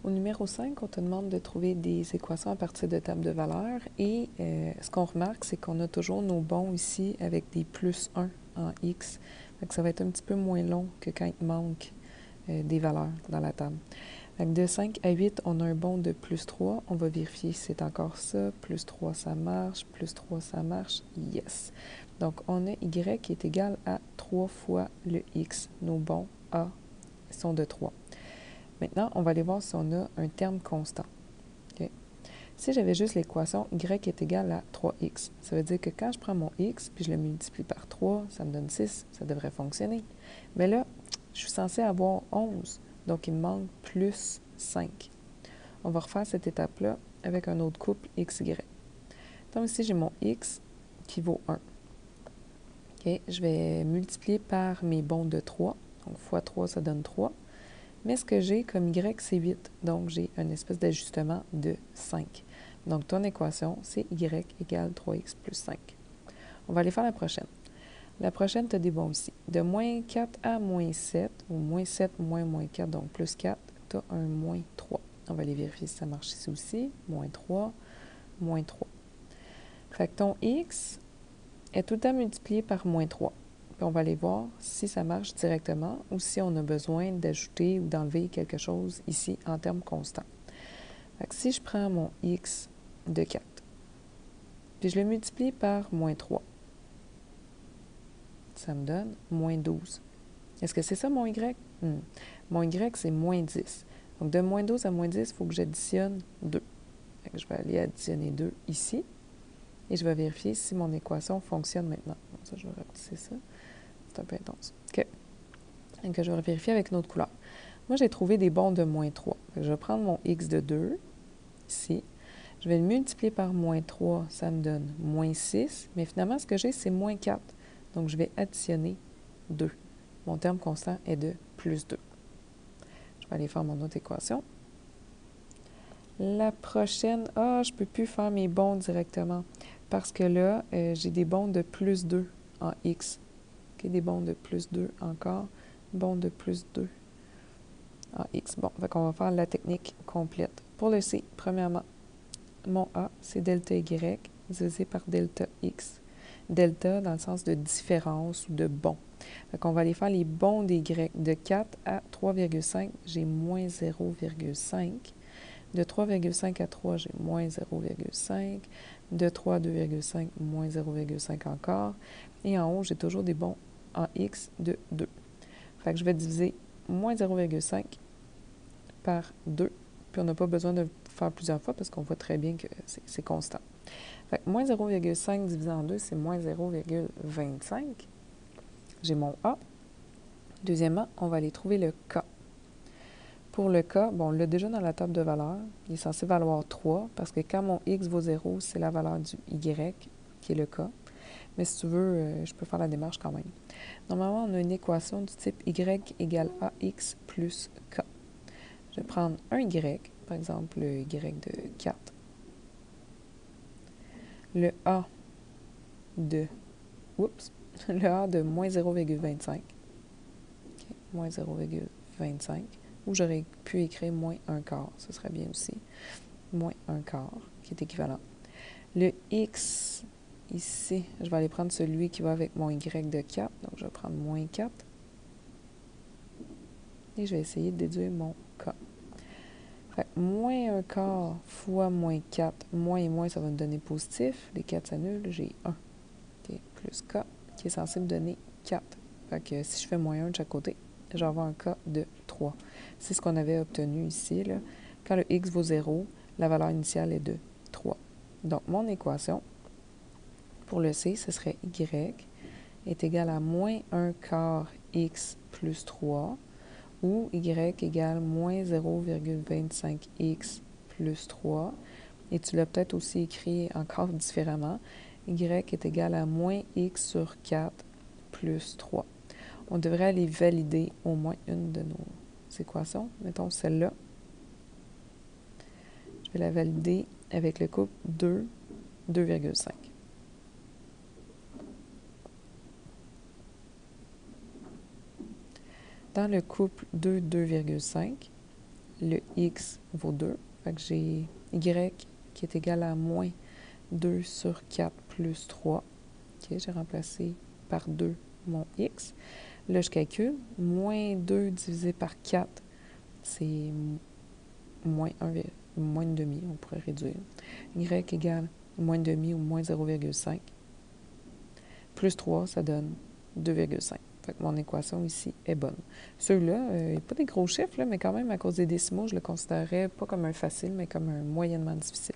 Au numéro 5, on te demande de trouver des équations à partir de tables de valeurs et ce qu'on remarque, c'est qu'on a toujours nos bons ici avec des plus 1 en x. Fait que ça va être un petit peu moins long que quand il manque des valeurs dans la table. Fait que de 5 à 8, on a un bon de plus 3. On va vérifier si c'est encore ça. Plus 3, ça marche. Plus 3, ça marche. Yes. Donc, on a y qui est égal à 3 fois le x. Nos bons a sont de 3. Maintenant, on va aller voir si on a un terme constant. Okay. Si j'avais juste l'équation y est égal à 3x, ça veut dire que quand je prends mon x puis je le multiplie par 3, ça me donne 6, ça devrait fonctionner. Mais là, je suis censé avoir 11, donc il me manque plus 5. On va refaire cette étape-là avec un autre couple xy. Donc ici, j'ai mon x qui vaut 1. Okay. Je vais multiplier par mes bons de 3, donc fois 3, ça donne 3. Mais ce que j'ai comme y, c'est 8. Donc, j'ai une espèce d'ajustement de 5. Donc, ton équation, c'est y égale 3x plus 5. On va aller faire la prochaine. La prochaine, tu as des bons ici. De moins 4 à moins 7, ou moins 7 moins 4, donc plus 4, tu as un moins 3. On va aller vérifier si ça marche ici aussi. Moins 3, moins 3. Fait que ton x est tout le temps multiplié par moins 3. Puis on va aller voir si ça marche directement ou si on a besoin d'ajouter ou d'enlever quelque chose ici en termes constants. Fait que si je prends mon x de 4, puis je le multiplie par moins 3, ça me donne moins 12. Est-ce que c'est ça mon y? Mon y, c'est moins 10. Donc de moins 12 à moins 10, il faut que j'additionne 2. Fait que je vais aller additionner 2 ici et je vais vérifier si mon équation fonctionne maintenant. Bon, ça, je vais rapetisser ça. C'est un peu intense. OK. Et que je vais vérifier avec une autre couleur. Moi, j'ai trouvé des bons de moins 3. Je vais prendre mon x de 2, ici. Je vais le multiplier par moins 3, ça me donne moins 6. Mais finalement, ce que j'ai, c'est moins 4. Donc, je vais additionner 2. Mon terme constant est de plus 2. Je vais aller faire mon autre équation. La prochaine, je ne peux plus faire mes bons directement. Parce que là, j'ai des bons de plus 2 en x. Okay, des bons de plus 2 encore. Bons de plus 2 en x. Bon, fait qu'on va faire la technique complète. Pour le c, premièrement, mon a, c'est delta y divisé par delta x. Delta dans le sens de différence ou de bon. Fait qu'on va aller faire les bons des y. De 4 à 3,5, j'ai moins 0,5. De 3,5 à 3, j'ai moins 0,5. De 3 à 2,5, moins 0,5 encore. Et en haut, j'ai toujours des bons en x de 2. Fait que je vais diviser moins 0,5 par 2. Puis on n'a pas besoin de faire plusieurs fois parce qu'on voit très bien que c'est constant. Fait que moins 0,5 divisé en 2, c'est moins 0,25. J'ai mon A. Deuxièmement, on va aller trouver le K. Pour le K, bon, on l'a déjà dans la table de valeurs. Il est censé valoir 3 parce que quand mon X vaut 0, c'est la valeur du Y qui est le K. Mais si tu veux, je peux faire la démarche quand même. Normalement, on a une équation du type Y égale AX plus K. Je vais prendre un Y, par exemple le Y de 4. Le A de, le A de moins 0,25. Okay, moins 0,25. Ou j'aurais pu écrire moins 1 quart, ce serait bien aussi. Moins 1 quart, qui est équivalent. Le X, ici, je vais aller prendre celui qui va avec mon Y de 4. Donc, je vais prendre moins 4. Et je vais essayer de déduire mon K. Fait que moins 1 quart fois moins 4, moins et moins, ça va me donner positif. Les 4 s'annulent, j'ai 1. Okay, plus K, qui est censé me donner 4. Fait que si je fais moins 1 de chaque côté, je vais avoir un K de 3. C'est ce qu'on avait obtenu ici, là. Quand le X vaut 0, la valeur initiale est de 3. Donc, mon équation pour le C, ce serait Y est égal à moins 1 quart X plus 3 ou Y égale moins 0,25X plus 3. Et tu l'as peut-être aussi écrit encore différemment. Y est égal à moins X sur 4 plus 3. On devrait aller valider au moins une de nos équations. Mettons celle-là. Je vais la valider avec le couple 2, 2,5. Dans le couple 2, 2,5, le x vaut 2. Fait que j'ai y qui est égal à moins 2 sur 4 plus 3. OK, j'ai remplacé par 2 mon x. Là, je calcule. Moins 2 divisé par 4, c'est moins 1, moins une demi, on pourrait réduire. Y égale moins une demi ou moins 0,5. Plus 3, ça donne 2,5. Fait que mon équation ici est bonne. Ceux-là, il n'y a pas des gros chiffres, là, mais quand même, à cause des décimaux, je le considérais pas comme un facile, mais comme un moyennement difficile.